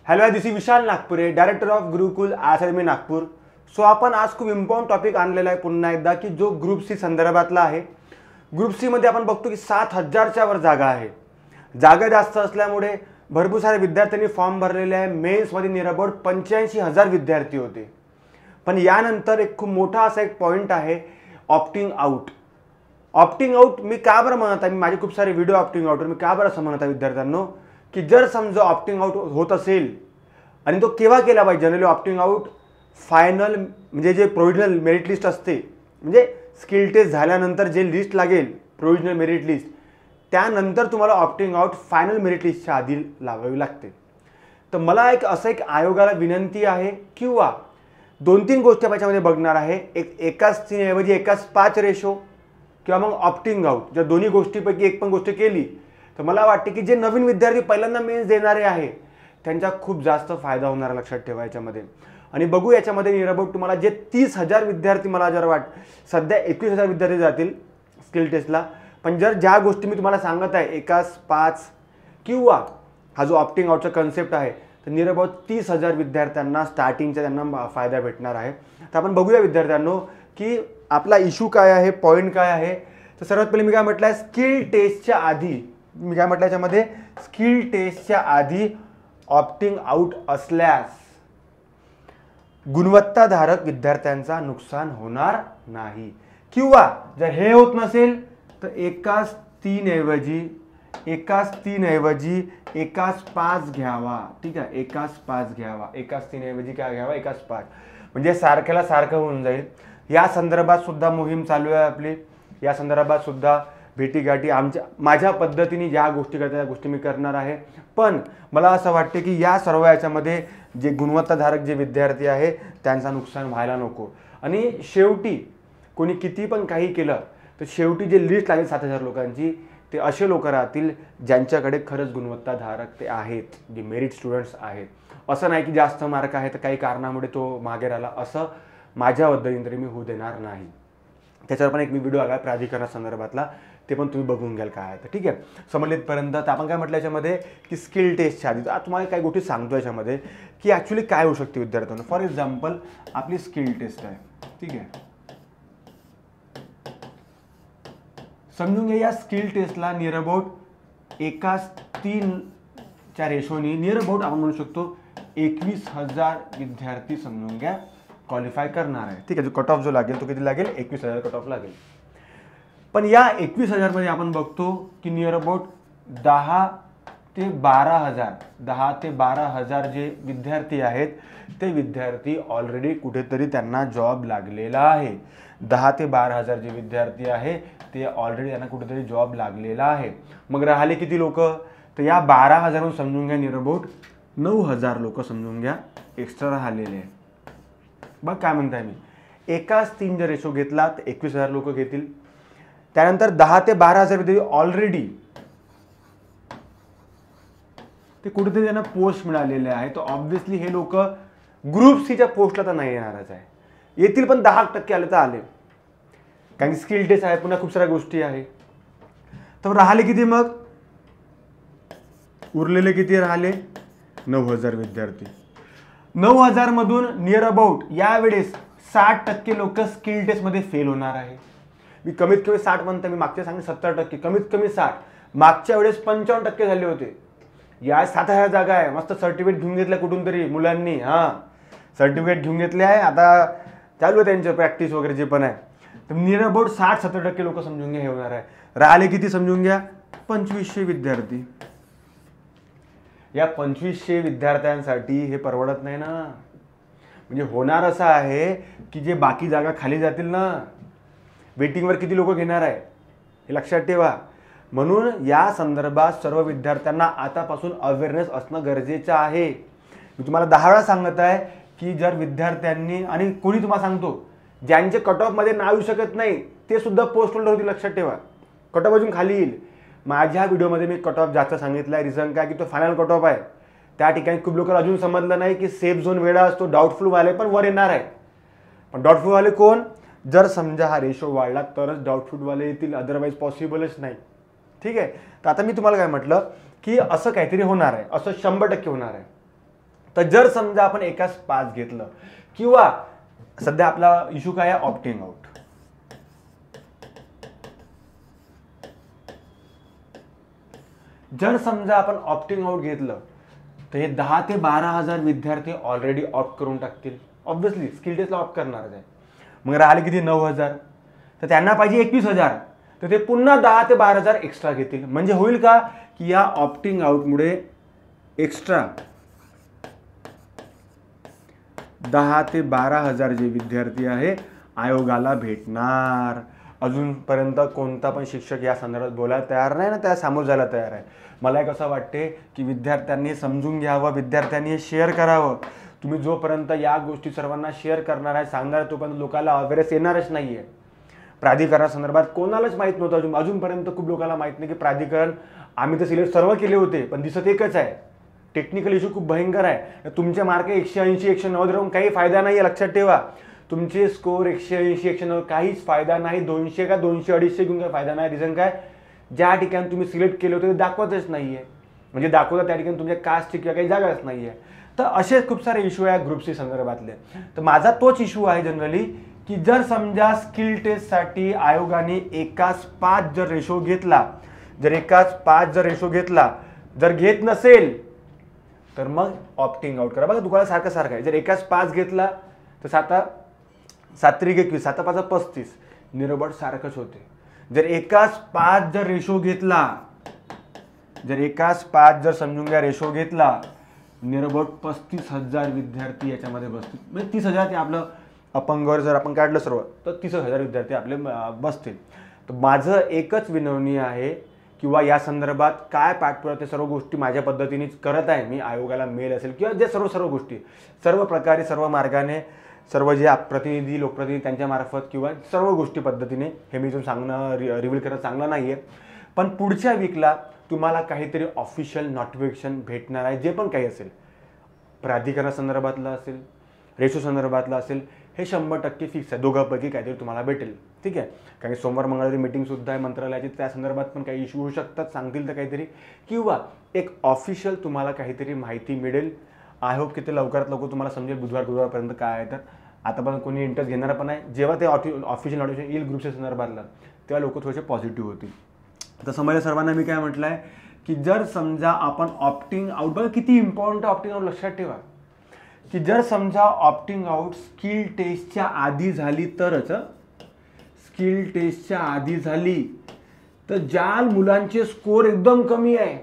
Hello, this is Vishal Nagpure, director of Gurukul academy Nagpur. So आपण आज खूप इम्पॉर्टंट टॉपिक आणलेला आहे पुन्हा एकदा, की जो ग्रुप सी संदर्भातला आहे. ग्रुप सी मध्ये आपण बघतो की 7,000च्या वर जागा आहे. जागा जास्त असल्यामुळे भरपूर सारे विद्यार्थ्यांनी फॉर्म भरलेले आहे. मेन्समध्ये नियर अबाउट 85,000 विद्यार्थी होते. पण यानंतर एक खूप मोठा असा एक पॉईंट आहे, ऑप्टिंग आउट. ऑप्टिंग आउट मी का बरं म्हणत आहे, मी माझे खूप सारे व्हिडिओ ऑप्टिंग आउटवर मी का बरं असं म्हणत आहे विद्यार्थ्यांनो, की जर समजा ऑप्टिंग आउट होत असेल आणि तो केव्हा केला पाहिजे. जनरली ऑप्टिंग आउट फायनल म्हणजे जे प्रोव्हिजनल मेरिट लिस्ट असते, म्हणजे स्किल टेस्ट झाल्यानंतर जे लिस्ट लागेल प्रोव्हिजनल मेरिट लिस्ट, त्यानंतर तुम्हाला ऑप्टिंग आउट फायनल मेरिट लिस्टच्या आधी लावावी लागते. तर मला एक आयोगाला विनंती आहे, किंवा 2-3 गोष्टी आपण याच्यामध्ये बघणार आहे. एकाच 3 ऐवजी एकाच 5 रेशो, किंवा मग ऑप्टिंग आउट. जर दोन्ही गोष्टीपैकी एक पण गोष्ट केली तर मला वाटते की जे नवीन विद्यार्थी पहिल्यांदा मेन्स देणारे आहे त्यांचा खूप जास्त फायदा होणार, लक्षात ठेवा याच्यामध्ये. आणि बघू याच्यामध्ये नियर अबाउट तुम्हाला जे 30,000 विद्यार्थी, मला जर सध्या 21,000 विद्यार्थी जातील स्किल टेस्टला. पण जर ज्या गोष्टी मी तुम्हाला सांगत आहे एकाच 5 किंवा हा जो ऑप्टिंग आउटचा कन्सेप्ट आहे, तर नियर अबाउट 30,000 विद्यार्थ्यांना स्टार्टिंगचा त्यांना फायदा भेटणार आहे. तर आपण बघूया विद्यार्थ्यांनो की आपला इश्यू काय आहे, पॉईंट काय आहे. तर सर्वात पहिले मी काय म्हटलं आहे, स्किल टेस्टच्या आधी मी काय म्हटलं याच्यामध्ये, स्किल टेस्टच्या आधी ऑप्टिंग आउट असल्यास गुणवत्ताधारक विद्यार्थ्यांचा नुकसान होणार नाही. किंवा जर हे होत नसेल तर एकाच 3 ऐवजी एकाच 5 घ्यावा. ठीक आहे, एकाच 5 घ्यावा. एकाच 3 ऐवजी काय घ्यावा, एकाच 5, म्हणजे सारख्याला सारखं होऊन जाईल. या संदर्भात सुद्धा मोहीम चालू आहे आपली. या संदर्भात सुद्धा भेटीगाठी माझ्या पद्धतीने ज्या गोष्टी करतात त्या गोष्टी मी करणार आहे. पण मला असं वाटते की या सर्व याच्यामध्ये जे गुणवत्ताधारक जे विद्यार्थी आहे त्यांचं नुकसान व्हायला नको. आणि शेवटी कोणी किती पण काही केलं तर शेवटी जे लिस्ट लागेल 7,000 लोकांची, ते असे लोक राहतील ज्यांच्याकडे खरंच गुणवत्ताधारक ते आहेत, जे मेरिट स्टुडंट्स आहेत. असं नाही की जास्त मार्क आहे तर काही कारणामुळे तो मागे राहिला, असं माझ्या पद्धतीने तरी मी होऊ देणार नाही. त्याच्यावर पण एक मी व्हिडिओ आला प्राधिकरणासंदर्भातला, ते पण तुम्ही बघून घ्याल काय आहे. तर ठीक आहे, समजलेपर्यंत तर आपण काय म्हटलं याच्यामध्ये की स्किल टेस्टच्या आधी तर तुम्हाला काही गोष्टी सांगतो याच्यामध्ये की ॲक्च्युली काय होऊ शकते विद्यार्थ्यांना. फॉर एक्झाम्पल आपली स्किल टेस्ट आहे, ठीक आहे. समजून घ्या, या स्किल टेस्टला नियर अबाउट एकाच 3च्या रेशोनी नियर अबाउट आपण म्हणू शकतो 21,000 विद्यार्थी समजून घ्या क्वालिफाय करणार आहे. ठीक आहे, जो कट ऑफ जो लागेल तो किती लागेल, 21,000 कट ऑफ लागेल. पण या 21,000 मध्ये आपण बघतो की नियर अबाउट 10 ते 12,000 जे विद्यार्थी आहेत ते विद्यार्थी ऑलरेडी कुठेतरी त्यांना जॉब लागलेला आहे. 10 ते 12,000 जे विद्यार्थी आहे ते ऑलरेडी त्यांना कुठेतरी जॉब लागलेला आहे. मग राहिले किती लोक, तर या 12,000 समजून घ्या नियर अबाउट 9,000 लोक समजून घ्या एक्स्ट्रा राहिलेले आहे. बघ काय म्हणताय मी, एकाच 3 जर रेशो घेतला तर 21,000 लोक घेतील. त्यानंतर 10 ते 12,000 विद्यार्थी ऑलरेडी ते कुठेतरी त्यांना पोस्ट मिळालेले आहे. तर ऑब्व्हियसली हे लोक ग्रुप सीच्या पोस्टला तर नाही येणारच आहे. येतील पण 10% आले तर आले, कारण स्किल टेस्ट आहे, पुन्हा खूप साऱ्या गोष्टी आहे. तर राहिले किती, मग उरलेले किती राहिले, 9,000 विद्यार्थी. 9,000 मधून नियर अबाउट यावेळेस 60% लोक स्किल टेस्टमध्ये फेल होणार आहे. मी कमीत कमी 60 म्हणतो, मी मागच्या सांगितलं 70%, कमीत कमी 60. मागच्या वेळेस 55% झाले होते. या 7,000 जागा आहे, मस्त सर्टिफिकेट घेऊन घेतल्या कुठून तरी मुलांनी. सर्टिफिकेट घेऊन घेतले आहे, आता चालू आहे त्यांचं प्रॅक्टिस वगैरे जे पण आहे. तर नियर अबाउट 60-70% लोक समजून घ्या हे होणार आहे. राहिले किती समजून घ्या, 2,500 विद्यार्थी. या 2,500 विद्यार्थ्यांसाठी हे परवडत नाही ना. म्हणजे होणार असं आहे की जे बाकी जागा खाली जातील ना, वेटिंगवर किती लोक घेणार आहे हे लक्षात ठेवा. म्हणून या संदर्भात सर्व विद्यार्थ्यांना आतापासून अवेअरनेस असणं गरजेचं आहे. मी तुम्हाला 10 वेळा सांगत आहे की जर विद्यार्थ्यांनी, आणि कोणी तुम्हाला सांगतो ज्यांचे कट ऑफमध्ये नाव येऊ शकत नाही ते सुद्धा पोस्ट होल्डर होतील, लक्षात ठेवा. कट ऑफ अजून खाली येईल. माझ्या व्हिडिओमध्ये मी कट ऑफ जास्त सांगितलं आहे. रिझन काय की तो फायनल कट ऑफ आहे. त्या ठिकाणी खूप लोकांना अजून समजलं नाही की सेफ झोन वेळा असतो, डाऊटफुल वाले पण वर येणार आहे. पण डाऊटफुल वाले कोण, जर समजा हा रेशो वाढला तरच डाऊटफुल वाले येतील, अदरवाईज पॉसिबलच नाही. ठीक आहे, तर आता मी तुम्हाला काय म्हटलं की असं काहीतरी होणार आहे, असं 100% होणार आहे. तर जर समजा आपण एकाच 5 घेतलं किंवा सध्या आपला इश्यू काय आहे, ऑप्टिंग आउट. जर समजा आपण ऑप्टिंग आउट घेतलं तर हे 10 ते 12,000 विद्यार्थी ऑलरेडी ऑप्ट करून टाकतील. ऑब्व्हियसली स्किल टेस्टला ऑप्ट करणारच आहे. मग राहिले किती 9,000. तर त्यांना पाहिजे 21,000. तर ते पुन्हा 10 ते 12,000 एक्स्ट्रा घेतील. म्हणजे होईल का की या ऑप्टिंग आउटमुळे एक्स्ट्रा 10 ते 12,000 जे विद्यार्थी आहे आयोगाला भेटणार. अजूनपर्यंत कोणता पण शिक्षक या संदर्भात बोलायला तयार नाही ना, त्या सामोरं जायला तयार आहे. मला एक असं वाटते की विद्यार्थ्यांनी समजून घ्यावं, विद्यार्थ्यांनी शेअर करावं. तुम्ही जोपर्यंत या गोष्टी सर्वांना शेअर करणार आहे, सांगणार, तोपर्यंत लोकांना अवेअरनेस येणारच नाही आहे. प्राधिकरणासंदर्भात कोणालाच माहीत नव्हतं अजूनपर्यंत. खूप लोकांना माहीत नाही की प्राधिकरण, आम्ही तर सिलेक्ट सर्व केले होते पण दिसत एकच आहे. टेक्निकल इश्यू खूप भयंकर आहे. तुमचे मार्क 180 190 राहून काही फायदा नाही आहे. लक्षात ठेवा, तुमचे स्कोर 180 190 काहीच फायदा नाही. 200 का 200 250 घेऊन काही फायदा नाही. रिझन काय, ज्या ठिकाणी तुम्ही सिलेक्ट केले होते ते दाखवतच नाही आहे. म्हणजे दाखवता त्या ठिकाणी तुमच्या कास्टची किंवा काही जागाच नाही आहे. तर असे खूप सारे इश्यू आहे ग्रुप सी संदर्भातले. तर माझा तोच इश्यू आहे जनरली की जर समजा स्किल टेस्टसाठी आयोगाने एकाच 5 जर रेशो घेतला, जर घेत नसेल तर मग ऑप्टिंग आउट करा. बघा दुकाना सारखं सारखं आहे. जर एकाच 5 घेतला तर 7 त्रिक 21, 7 5 35, निरबट सारखंच होते. जर एकाच 5 जर रेशो घेतला, समजून घ्या रेशो घेतला, निरबट 35,000 विद्यार्थी याच्यामध्ये बसतील. म्हणजे 30,000 ते आपलं अपंगवर जर आपण काढलं सर्व तर 30,000 विद्यार्थी आपले बसतील. तर माझं एकच विनवणी आहे किंवा या संदर्भात काय पाठपुरावा ते सर्व गोष्टी माझ्या पद्धतीनेच करत आहे मी. आयोगाला मेल असेल किंवा जे सर्व गोष्टी सर्व प्रकारे सर्व मार्गाने सर्व जे प्रतिनिधी लोकप्रतिनिधी त्यांच्या मार्फत किंवा सर्व गोष्टी पद्धतीने हे मी इथून सांगणं रिव्हील करणं चांगलं नाही आहे. पण पुढच्या वीकला तुम्हाला काहीतरी ऑफिशियल नोटिफिकेशन भेटणार आहे. जे पण काही असेल, प्राधिकरणासंदर्भातलं असेल, रेशो संदर्भातलं असेल, हे 100% फिक्स आहे. दोघांपैकी काहीतरी तुम्हाला भेटेल. ठीक आहे. कारण सोमवार मंगळवारी मीटिंगसुद्धा आहे मंत्रालयाची. त्या संदर्भात पण काही इश्यू होऊ शकतात, सांगतील तर काहीतरी, किंवा एक ऑफिशियल तुम्हाला काहीतरी माहिती मिळेल. आय होप की ते लवकरात लवकर तुम्हाला समजेल गुरुवारपर्यंत काय आहे. तर आता पण कोणी इंटरेस्ट घेणार पण आहे. जेव्हा ते ऑफिशियल नोटिफिकेशन येईल ग्रुपच्या संदर्भातलं तेव्हा लोक थोडेसे पॉझिटिव्ह होतील. तर समजलं सर्वांना मी काय म्हटलं आहे की जर समजा आपण ऑप्टिंग आउट, बघा किती इम्पॉर्टंट ऑप्टिंग आउट, लक्षात ठेवा की जर समजा ऑप्टिंग आउट स्किल टेस्टच्या आधी झाली तरच, तर ज्या मुलांचे स्कोर एकदम कमी आहे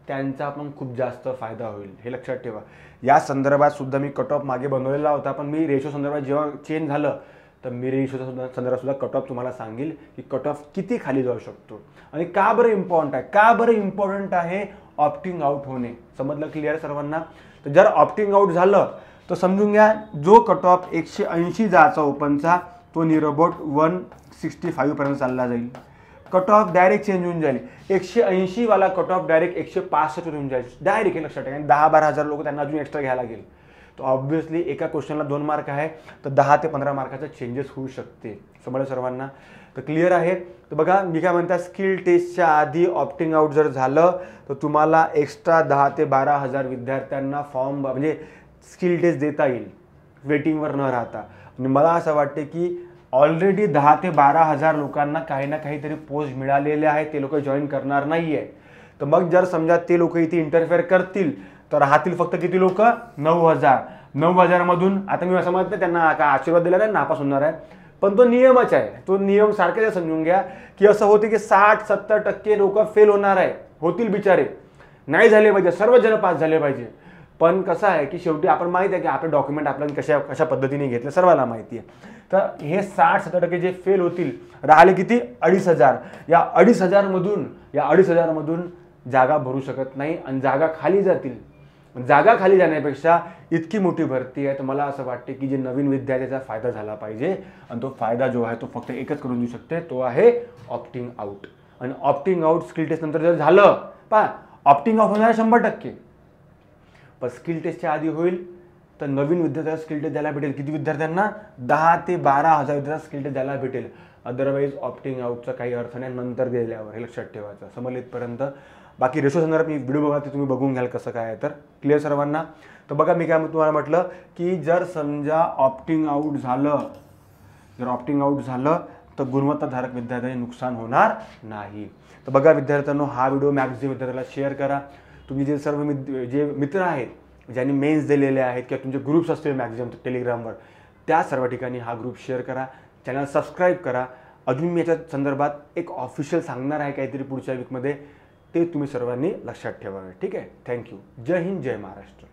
त्यांचा पण खूप जास्त फायदा होईल. हे लक्षात ठेवा. या संदर्भात सुद्धा मी कट ऑफ मागे बनवलेला होता, पण मी रेशो संदर्भात जेव्हा चेंज झालं तर मी रेशो संदर्भात सुद्धा कट ऑफ तुम्हाला सांगेल की कट ऑफ किती खाली जाऊ शकतो आणि का बरं इम्पॉर्टंट आहे ऑप्टिंग आउट होणे. समजलं क्लिअर सर्वांना. तर जर ऑप्टिंग आउट झालं तर समजून घ्या जो कट ऑफ 180 जायचा ओपनचा तो निरबोट 165 पर्यंत चालला जाईल. कट ऑफ डायरेक्ट चेंज होऊन जाईल. 180 वाला कट ऑफ डायरेक्ट 165 होऊन जाईल डायरेक्ट. हे लक्षात ठेवा. 10-12,000 लोक त्यांना अजून एक्स्ट्रा घ्यायला लागेल. तर ऑब्व्हियसली एका क्वेश्चनला 2 मार्क आहे तर 10 ते 15 मार्काचा चेंजेस होऊ शकते. समजलं सर्वांना. तर क्लिअर आहे. तर बघा मी काय म्हणता, स्किल टेस्टच्या आधी ऑप्टिंग आउट जर झालं तर तुम्हाला एक्स्ट्रा 10 ते 12,000 विद्यार्थ्यांना फॉर्म म्हणजे स्किल टेस्ट देता येईल वेटिंगवर न राहता. आणि मला असं वाटते की ऑलरेडी 10 ते 12,000 लोकांना काही ना काहीतरी पोस्ट मिळालेले आहे. ते लोक जॉईन करणार नाही आहे. तर मग जर समजा ते लोक इथे इंटरफेअर करतील तर राहतील फक्त किती लोक, 9,000. 9,000 मधून आता मी असं म्हणत नाही त्यांना काय आशीर्वाद दिला नाही, नापास होणार आहे, पण तो नियमच आहे. तो नियम सारखेच समजून घ्या की असं होते की 60-70% लोक फेल होणार आहे. होतील बिचारे, नाही झाले पाहिजे, सर्व जण पास झाले पाहिजे. पण कसं आहे की शेवटी आपण माहिती आहे की आपले डॉक्युमेंट आपल्याला कशा पद्धतीने घेतले सर्वांना माहिती आहे. तर हे 60-70% जे फेल होतील, राहिले किती 2,500. या 2,500 मधून जागा भरू शकत नाही आणि जागा खाली जातील. जागा खाली जाण्यापेक्षा इतकी मोठी भरती आहे तर मला असं वाटते की जे नवीन विद्यार्थ्याचा फायदा झाला पाहिजे. आणि तो फायदा जो आहे तो फक्त एकच करून देऊ शकते, तो आहे ऑप्टिंग आउट. आणि ऑप्टिंग आउट स्किल टेस्ट नंतर जर झालं, पहा ऑप्टिंग आउट होणार 100%, पण स्किल टेस्टच्या आधी होईल तर नवीन विद्यार्थ्याला स्किल टेस्ट द्यायला भेटेल. किती विद्यार्थ्यांना? 10 ते 12,000 विद्यार्थ्यांना स्किल टेस्ट द्यायला भेटेल. अदरवाईज ऑप्टिंग आउटचा काही अर्थ नाही, नंतर गेल्यावर, हे लक्षात ठेवायचं. समजलं इथपर्यंत? बाकी रेशो संदर्भात मी व्हिडिओ बघा, ते तुम्ही बघून घ्याल कसं काय आहे. तर क्लिअर सर्वांना? तर बघा, मी काय तुम्हाला म्हटलं की जर समजा ऑप्टिंग आउट झालं, तर गुणवत्ताधारक विद्यार्थ्यांचे नुकसान होणार नाही. तर बघा विद्यार्थ्यांनो, हा व्हिडिओ मॅक्झिमम विद्यार्थ्याला शेअर करा. तुम्ही जे सर्व जे मित्र आहेत ज्यांनी मेन्स दिलेले आहेत किंवा तुमचे ग्रुप्स असतील मॅक्झिमम टेलिग्रामवर, त्या सर्व ठिकाणी हा ग्रुप शेअर करा, चॅनल सबस्क्राईब करा. अजून मी याच्या संदर्भात एक ऑफिशियल सांगणार आहे काहीतरी पुढच्या वीकमध्ये, ते तुम्ही सर्वांनी लक्षात ठेवावे. ठीक आहे? थँक्यू. जय हिंद, जय महाराष्ट्र.